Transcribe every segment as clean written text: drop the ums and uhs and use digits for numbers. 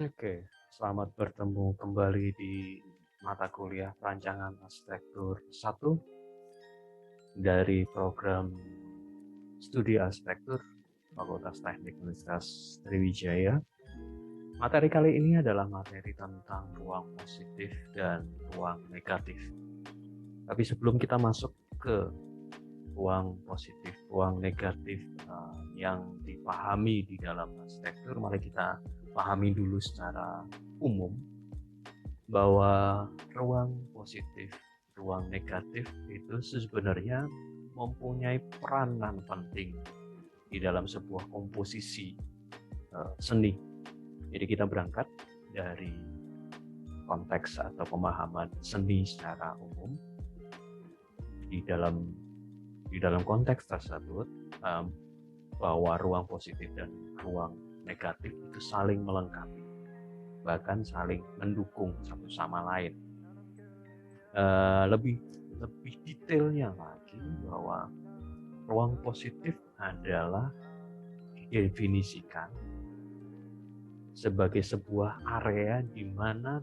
Oke, selamat bertemu kembali di mata kuliah Perancangan Arsitektur 1 dari program Studi Arsitektur Fakultas Teknik Universitas Sriwijaya. Materi kali ini adalah materi tentang ruang positif dan ruang negatif. Tapi sebelum kita masuk ke ruang positif, ruang negatif yang dipahami di dalam arsitektur, mari kita pahami dulu secara umum bahwa ruang positif, ruang negatif itu sebenarnya mempunyai peranan penting di dalam sebuah komposisi seni. Jadi kita berangkat dari konteks atau pemahaman seni secara umum. Di dalam konteks tersebut, bahwa ruang positif dan ruang negatif itu saling melengkapi, bahkan saling mendukung satu sama lain. Lebih detailnya lagi bahwa ruang positif adalah didefinisikan sebagai sebuah area di mana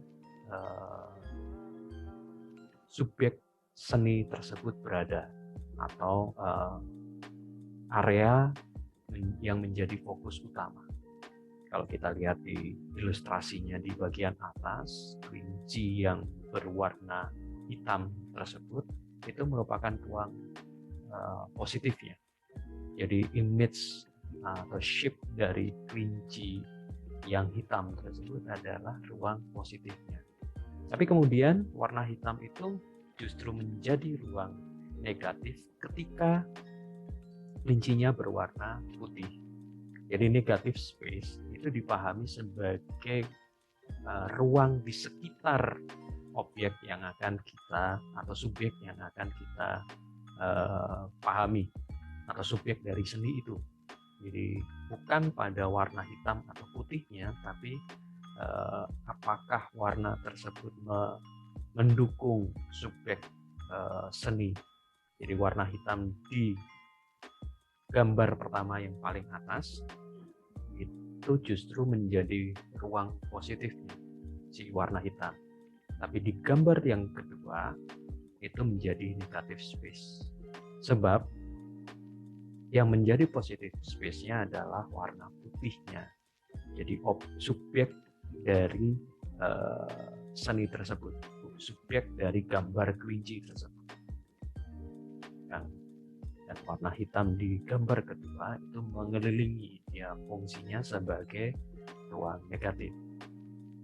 subjek seni tersebut berada, atau area yang menjadi fokus utama. Kalau kita lihat di ilustrasinya di bagian atas, kelinci yang berwarna hitam tersebut itu merupakan ruang positifnya. Jadi image atau shape dari kelinci yang hitam tersebut adalah ruang positifnya. Tapi kemudian warna hitam itu justru menjadi ruang negatif ketika kelincinya berwarna putih. Jadi negative space itu dipahami sebagai ruang di sekitar objek yang akan kita atau subjek yang akan kita pahami atau subjek dari seni itu. Jadi bukan pada warna hitam atau putihnya, tapi apakah warna tersebut mendukung subjek seni. Jadi warna hitam di gambar pertama yang paling atas itu justru menjadi ruang positifnya si warna hitam. Tapi di gambar yang kedua itu menjadi negative space. Sebab yang menjadi positive space-nya adalah warna putihnya. Jadi subjek dari seni tersebut, subjek dari gambar kelinci tersebut. Dan warna hitam di gambar kedua itu mengelilingi, ya fungsinya sebagai ruang negatif.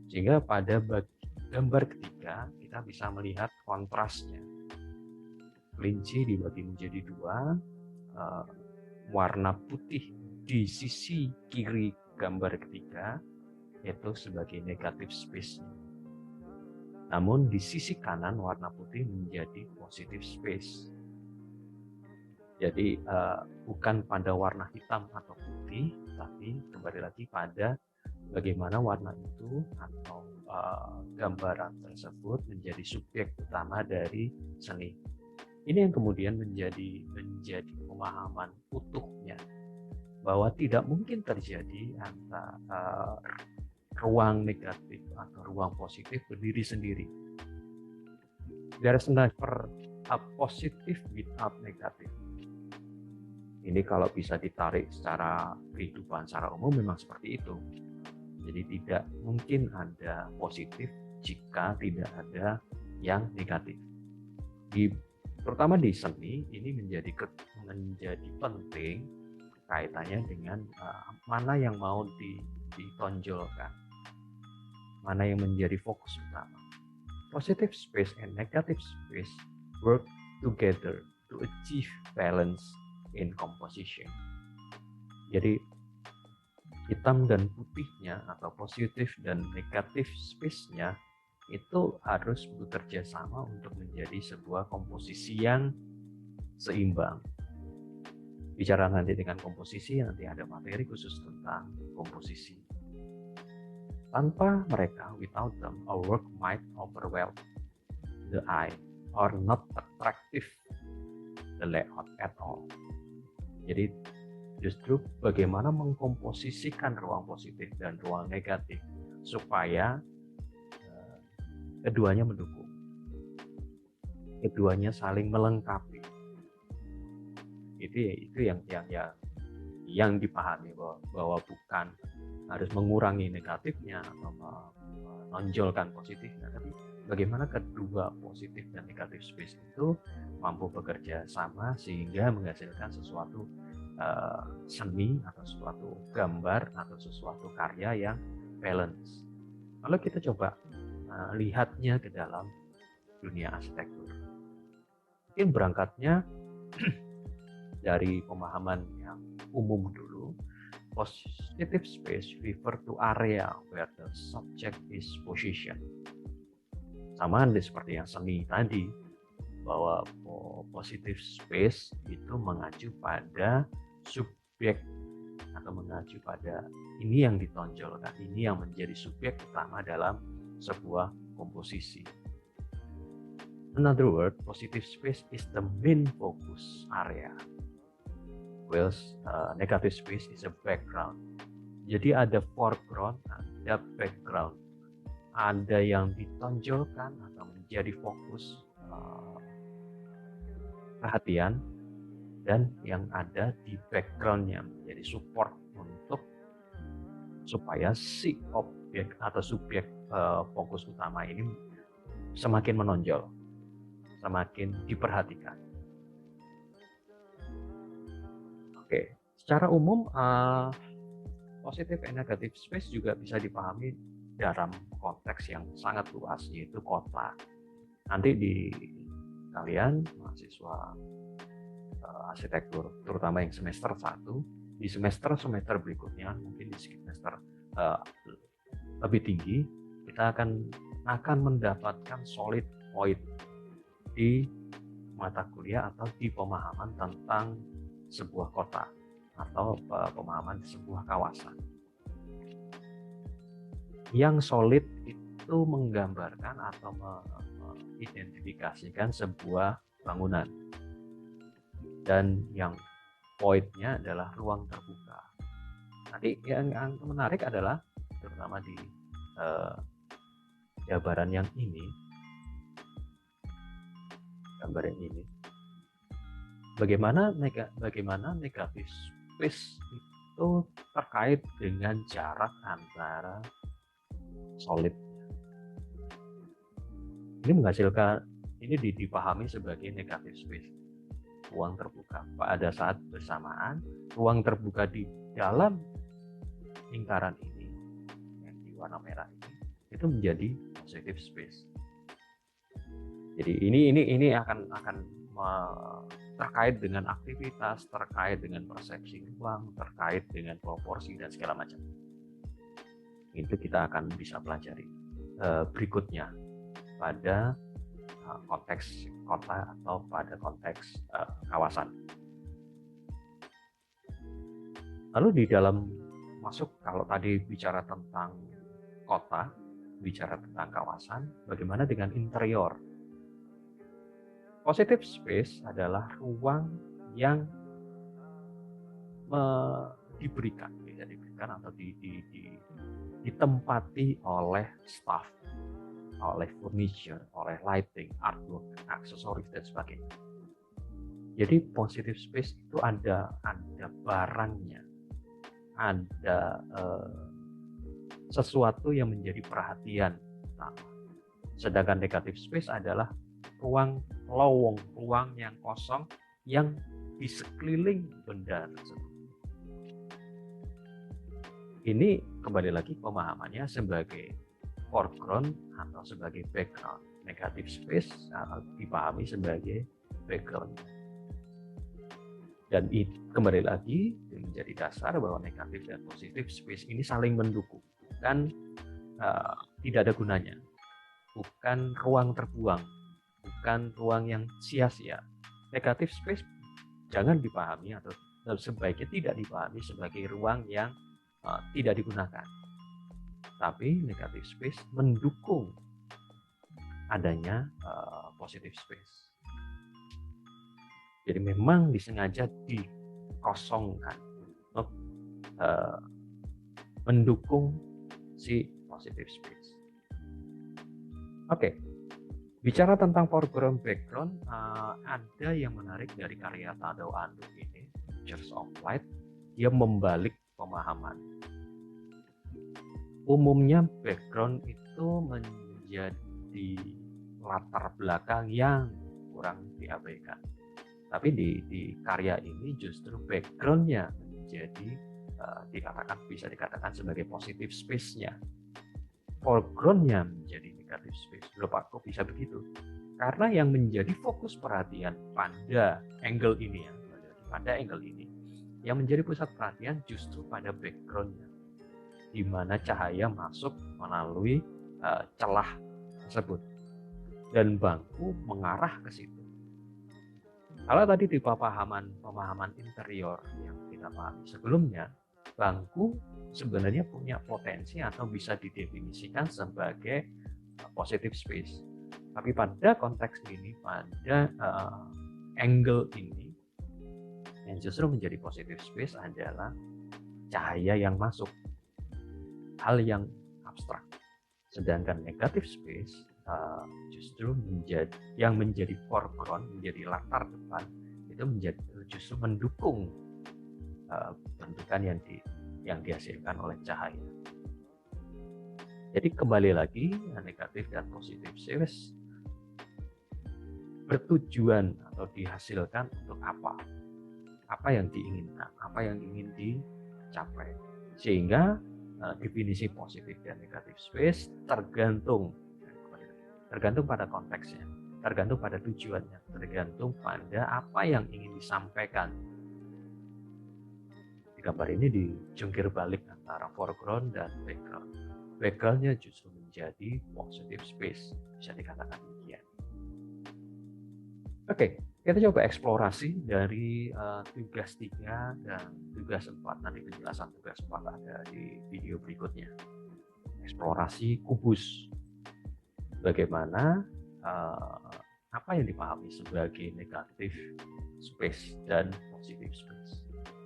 Sehingga pada gambar ketiga kita bisa melihat kontrasnya. Kelinci dibagi menjadi dua, warna putih di sisi kiri gambar ketiga itu sebagai negatif space. Namun di sisi kanan warna putih menjadi positive space. Jadi bukan pada warna hitam atau putih, tapi kembali lagi pada bagaimana warna itu atau gambaran tersebut menjadi subjek utama dari seni. Ini yang kemudian menjadi pemahaman utuhnya bahwa tidak mungkin terjadi antara ruang negatif atau ruang positif berdiri sendiri. There is never a positive without negative. Ini kalau bisa ditarik secara kehidupan secara umum memang seperti itu. Jadi tidak mungkin ada positif jika tidak ada yang negatif. Terutama di seni ini menjadi penting kaitannya dengan mana yang mau ditonjolkan, mana yang menjadi fokus utama. Positive space and negative space work together to achieve balance in composition. Jadi hitam dan putihnya atau positif dan negatif space-nya itu harus bekerja sama untuk menjadi sebuah komposisi yang seimbang. Bicara nanti dengan komposisi, nanti ada materi khusus tentang komposisi. Tanpa mereka, without them, our work might overwhelm the eye or not attractive the layout at all. Jadi justru bagaimana mengkomposisikan ruang positif dan ruang negatif, supaya keduanya mendukung, keduanya saling melengkapi. Itu yang dipahami bahwa bukan harus mengurangi negatifnya atau menonjolkan positifnya, tapi bagaimana kedua positif dan negatif space itu mampu bekerja sama sehingga menghasilkan sesuatu seni atau suatu gambar atau sesuatu karya yang balance. Kalau kita coba lihatnya ke dalam dunia arsitektur, mungkin berangkatnya dari pemahaman yang umum dulu. Positive space refer to area where the subject is positioned. Sama seperti yang seni tadi, bahwa positive space itu mengacu pada subjek atau mengacu pada ini yang ditonjolkan, ini yang menjadi subjek utama dalam sebuah komposisi. In other words, positive space is the main focus area, whilst negative space is a background. Jadi ada foreground, ada background, ada yang ditonjolkan atau menjadi fokus perhatian, dan yang ada di backgroundnya menjadi support untuk supaya si objek atau subjek fokus utama ini semakin menonjol, semakin diperhatikan. Oke, secara umum positive and negative space juga bisa dipahami dalam konteks yang sangat luas, yaitu kota. Nanti di kalian mahasiswa arsitektur, terutama yang semester 1, di semester berikutnya, mungkin di semester lebih tinggi, kita akan mendapatkan solid point di mata kuliah atau di pemahaman tentang sebuah kota atau pemahaman sebuah kawasan. Yang solid itu menggambarkan atau mengidentifikasikan sebuah bangunan, dan yang pointnya adalah ruang terbuka. Nanti yang menarik adalah terutama di gambaran yang ini, bagaimana negatif space itu terkait dengan jarak antara solid. Ini dipahami sebagai negatif space, ruang terbuka. Pada saat bersamaan, ruang terbuka di dalam lingkaran ini yang di warna merah ini itu menjadi positive space. Jadi ini akan terkait dengan aktivitas, terkait dengan persepsi ruang, terkait dengan proporsi dan segala macam. Itu kita akan bisa pelajari berikutnya pada konteks kota atau pada konteks kawasan. Lalu di dalam kalau tadi bicara tentang kota, bicara tentang kawasan, bagaimana dengan interior? Positive space adalah ruang yang diberikan atau ditempati oleh staff, oleh furniture, oleh lighting, artwork, aksesoris dan sebagainya. Jadi positive space itu ada barangnya, ada sesuatu yang menjadi perhatian utama. Sedangkan negative space adalah ruang lowong, ruang yang kosong yang di sekeliling benda tersebut. Ini kembali lagi pemahamannya sebagai foreground atau sebagai background. Negative space dipahami sebagai background. Dan kembali lagi menjadi dasar bahwa negatif dan positif space ini saling mendukung, bukan tidak ada gunanya, bukan ruang terbuang, bukan ruang yang sia-sia. Negatif space jangan dipahami atau sebaiknya tidak dipahami sebagai ruang yang tidak digunakan. Tapi negatif space mendukung adanya positive space. Jadi memang disengaja dikosongkan untuk mendukung si positive space. Oke, bicara tentang foreground background, ada yang menarik dari karya Tadao Ando ini, Pictures of Light. Dia membalik pemahaman. Umumnya background itu menjadi latar belakang yang kurang diabaikan. Tapi di karya ini justru backgroundnya menjadi bisa dikatakan sebagai positive space-nya. Foreground-nya menjadi negative space. Loh Pak, kok bisa begitu? Karena yang menjadi fokus perhatian pada angle ini yang menjadi pusat perhatian justru pada background-nya, di mana cahaya masuk melalui celah tersebut dan bangku mengarah ke situ. Kalau tadi di pemahaman interior yang kita pahami sebelumnya, bangku sebenarnya punya potensi atau bisa didefinisikan sebagai positive space. Tapi pada konteks ini, pada angle ini, yang justru menjadi positive space adalah cahaya yang masuk, hal yang abstrak. Sedangkan negative space justru menjadi foreground, menjadi latar depan, itu justru mendukung bentukan yang dihasilkan oleh cahaya. Jadi kembali lagi, negatif dan positif space bertujuan atau dihasilkan untuk apa yang diinginkan, apa yang ingin dicapai. Sehingga definisi positif dan negatif space tergantung pada konteksnya, tergantung pada tujuannya, tergantung pada apa yang ingin disampaikan. Di gambar ini dijungkir balik antara foreground dan background. Backgroundnya justru menjadi positive space, bisa dikatakan demikian. Oke, kita coba eksplorasi dari tugas 3 dan tugas 4. Nanti penjelasan tugas 4 ada di video berikutnya. Eksplorasi kubus. Bagaimana apa yang dipahami sebagai negatif space dan positive space.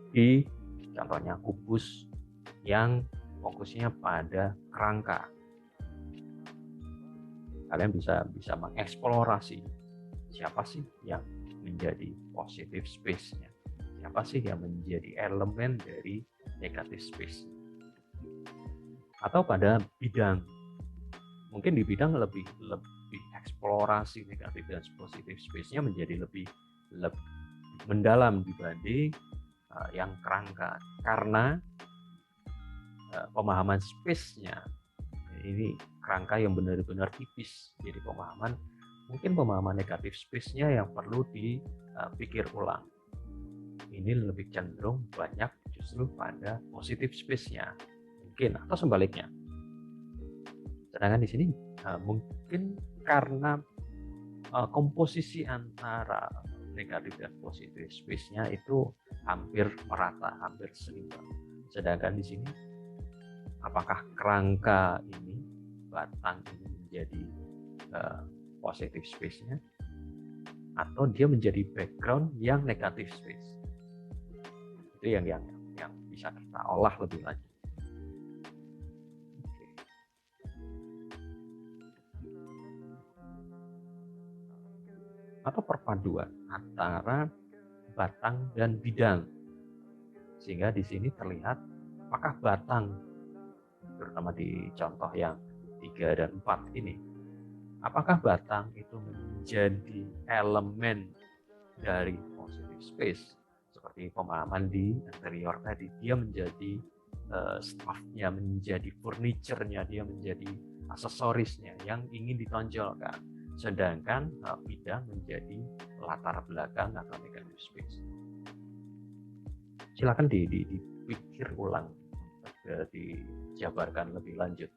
Di contohnya kubus yang fokusnya pada kerangka. Kalian bisa mengeksplorasi siapa sih yang menjadi positive space-nya, siapa sih yang menjadi elemen dari negative space, atau pada bidang. Mungkin di bidang lebih eksplorasi negatif dan positive space-nya menjadi lebih mendalam dibanding yang kerangka, karena pemahaman space-nya ini kerangka yang benar-benar tipis. Jadi pemahaman negatif space-nya yang perlu dipikir ulang. Ini lebih cenderung banyak justru pada positive space-nya, mungkin, atau sebaliknya. Sedangkan di sini mungkin karena komposisi antara negatif dan positif space-nya itu hampir merata, hampir seimbang. Sedangkan di sini, apakah kerangka ini, batang ini menjadi positive space-nya, atau dia menjadi background yang negatif space? Itu yang bisa kita olah lebih lanjut. Atau perpaduan antara batang dan bidang, sehingga di sini terlihat apakah batang, terutama di contoh yang 3 dan 4 ini, apakah batang itu menjadi elemen dari positive space seperti pemahaman di interior tadi, dia menjadi staff-nya, menjadi furniture-nya, dia menjadi aksesorisnya yang ingin ditonjolkan. Sedangkan bidang menjadi latar belakang atau negative space. Silakan dipikir ulang, dijabarkan lebih lanjut.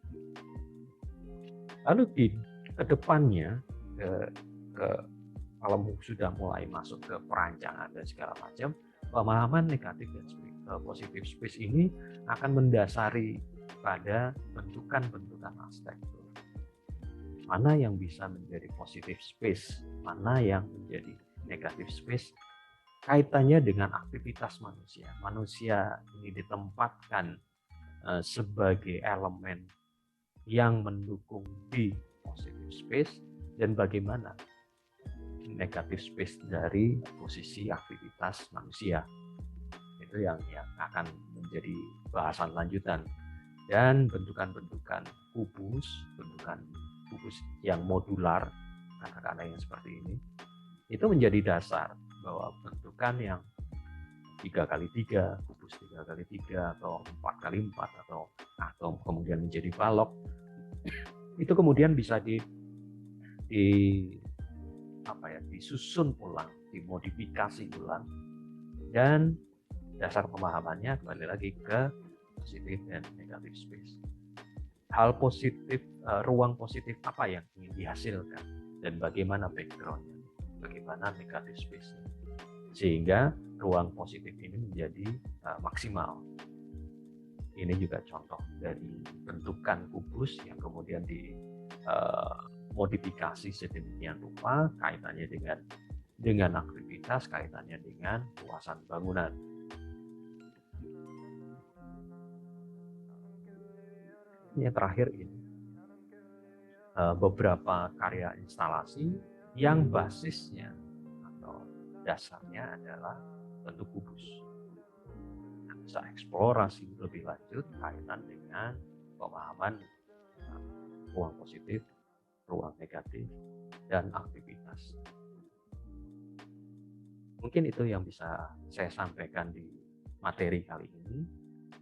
Lalu di kedepannya, kalau sudah mulai masuk ke perancangan dan segala macam, pemahaman negatif dan positive space ini akan mendasari pada bentukan-bentukan arsitektur. Mana yang bisa menjadi positive space, mana yang menjadi negative space, kaitannya dengan aktivitas manusia. Manusia ini ditempatkan sebagai elemen yang mendukung di positive space dan bagaimana negative space dari posisi aktivitas manusia. Itu yang akan menjadi bahasan lanjutan. Dan bentukan-bentukan kubus, bentukan kubus yang modular, katakanlah yang seperti ini, itu menjadi dasar bahwa bentukan yang 3x3, kubus 3x3 atau 4x4 atau kemudian menjadi balok, itu kemudian bisa disusun ulang, dimodifikasi ulang, dan dasar pemahamannya kembali lagi ke positif dan negatif space. Hal positif, ruang positif apa yang ingin dihasilkan dan bagaimana backgroundnya, bagaimana negatif space-nya, sehingga ruang positif ini menjadi maksimal. Ini juga contoh dari bentukan kubus yang kemudian dimodifikasi sedemikian rupa, kaitannya dengan aktivitas, kaitannya dengan luasan bangunan. Yang terakhir ini beberapa karya instalasi yang basisnya atau dasarnya adalah bentuk kubus. Kita bisa eksplorasi lebih lanjut kaitan dengan pemahaman ruang positif, ruang negatif, dan aktivitas. Mungkin itu yang bisa saya sampaikan di materi kali ini.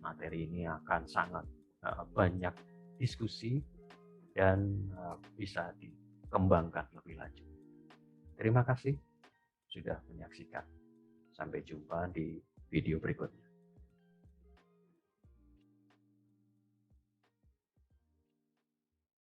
Materi ini akan sangat banyak diskusi dan bisa dikembangkan lebih lanjut. Terima kasih sudah menyaksikan. Sampai jumpa di video berikutnya.